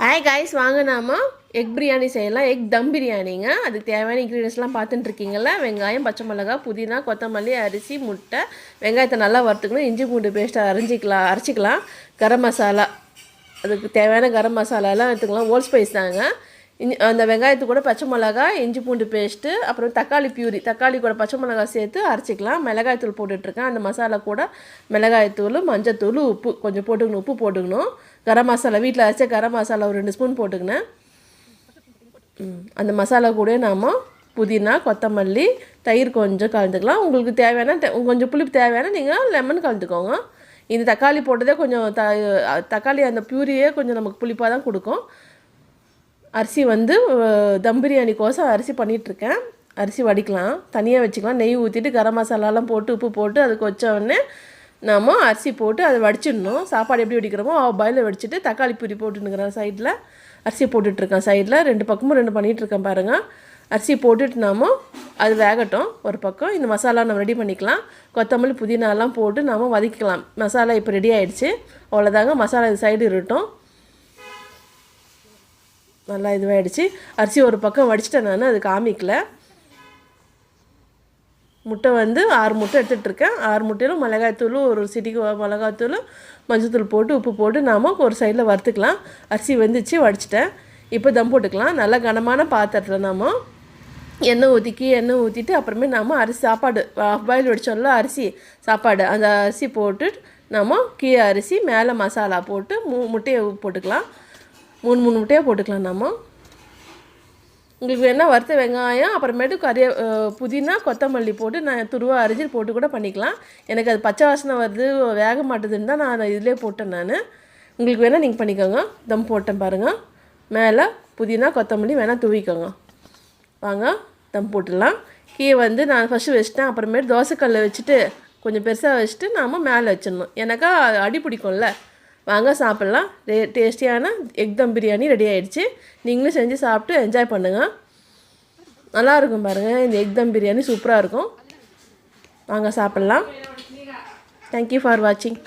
Hi guys, வாங்க நாம egg biryani செய்யலாம். எக் தம் பிரியாணிங்க. அதுக்கு தேவையான இன்க்ரீடியன்ஸ்லாம் பார்த்துட்டு இருக்கீங்களா? வெங்காயம், பச்சை மிளகாய், புதினா, கொத்தமல்லி, அரிசி, முட்டை, வெங்காயத்தை நல்லா வறுத்துக்கணும். இஞ்சி பூண்டு பேஸ்ட்டை அரைச்சிக்கலாம். கரம் மசாலா, அதுக்கு தேவையான கரம் மசாலாலாம் எடுத்துக்கலாம். ஓல் ஸ்பைஸ் தாங்க. அந்த வெங்காயத்து கூட பச்சை மிளகாய், இஞ்சி பூண்டு பேஸ்ட்டு, அப்புறம் தக்காளி பியூரி, தக்காளி கூட பச்சை மிளகாய் சேர்த்து அரைச்சிக்கலாம். மிளகாய்த்தூள் போட்டுட்ருக்கேன். அந்த மசாலா கூட மிளகாய்த்தூள், மஞ்சத்தூள், உப்பு கொஞ்சம் போட்டுக்கணும். உப்பு போட்டுக்கணும். கரம் மசாலா வீட்டில் அரைச்ச கரம் மசாலா ஒரு 2 ஸ்பூன் போட்டுக்கினேன். அந்த மசாலா கூட நாம் புதினா, கொத்தமல்லி, தயிர் கொஞ்சம் கலந்துக்கலாம். உங்களுக்கு தேவையான கொஞ்சம் புளிப்பு தேவையான நீங்கள் லெமன் கலந்துக்கோங்க. இந்த தக்காளி போட்டதே கொஞ்சம் தக்காளி அந்த பியூரியே கொஞ்சம் நமக்கு புளிப்பாக தான் கொடுக்கும். அரிசி தம் பிரியாணிக்கோசம் அரிசி பண்ணிகிட்ருக்கேன். அரிசி வடிக்கலாம், தனியாக வச்சுக்கலாம். நெய் ஊற்றிட்டு கரம் மசாலாலாம் போட்டு உப்பு போட்டு அதுக்கு வச்சோடனே நாம் அரிசி போட்டு அதை வடிச்சிடணும். சாப்பாடு எப்படி வடிக்கிறோமோ பாயில் வடிச்சிட்டு தக்காளி பூரி போட்டுன்னுக்கிறேன். சைடில் அரிசி போட்டுட்ருக்கேன். சைடில் 2 பக்கமும் 2 பண்ணிகிட்ருக்கேன் பாருங்கள். அரிசி போட்டுட்டு நாம் அது வேகட்டும். ஒரு பக்கம் இந்த மசாலா நம்ம ரெடி பண்ணிக்கலாம். கொத்தமல்லி, புதினாலாம் போட்டு நாம் வதக்கிக்கலாம். மசாலா இப்போ ரெடி ஆகிடுச்சு. அவ்வளோதாங்க. மசாலா இது சைடு இருக்கட்டும். நல்லா இதுவாகிடுச்சு. அரிசி ஒரு பக்கம் வடிச்சிட்டேன். நான் அது காமிக்கல. முட்டை 6 முட்டை எடுத்துகிட்ருக்கேன். 6 முட்டையிலும் மிளகாய்த்தூள், ஒரு சிட்டிக்கு மிளகாய்த்தூள், மஞ்சத்தூள் போட்டு உப்பு போட்டு நாம் ஒரு சைடில் வறுத்துக்கலாம். அரிசி வெந்துச்சு, வடிச்சிட்டேன். இப்போ தம் போட்டுக்கலாம். நல்லா கனமான பாத்திரத்தில் நாம் எண்ணெய் ஊற்றிட்டு அப்புறமே நாம் அரிசி சாப்பாடு ஆஃப் பாயில் வடித்தோம்ல அரிசி சாப்பாடு, அந்த அரிசி போட்டு நாம் கீழே அரிசி மேலே மசாலா போட்டு முட்டையை போட்டுக்கலாம். 3 முட்டையாக போட்டுக்கலாம். நாம் உங்களுக்கு வேணால் வறுத்த வெங்காயம், அப்புறமேட்டு புதினா, கொத்தமல்லி போட்டு நான் துருவா அரிசி போட்டு கூட பண்ணிக்கலாம். எனக்கு அது பச்சை வாசனை வருது, வேக மாட்டுதுன்னு தான் நான் இதிலே போட்டேன். நான் உங்களுக்கு வேணால் நீங்கள் பண்ணிக்கோங்க. தம் போட்டேன் பாருங்கள். மேலே புதினா, கொத்தமல்லி வேணால் தூவிக்கோங்க. வாங்க தம் போட்டுடலாம். கீழே நான் ஃபஸ்ட்டு வச்சுட்டேன். அப்புறமேட்டு தோசைக்கல்லை வச்சுட்டு கொஞ்சம் பெருசாக வச்சுட்டு நாம் மேலே வச்சிடணும். எனக்கா அடி பிடிக்கும்ல. வாங்க சாப்பிட்லாம். டேஸ்டியான எக் தம் பிரியாணி ரெடி ஆகிடுச்சு. நீங்களும் செஞ்சு சாப்பிட்டு என்ஜாய் பண்ணுங்கள். நல்லாயிருக்கும் பாருங்கள். இந்த எக் தம் பிரியாணி சூப்பராக இருக்கும். வாங்க சாப்பிட்லாம். தேங்க்யூ ஃபார் வாட்சிங்.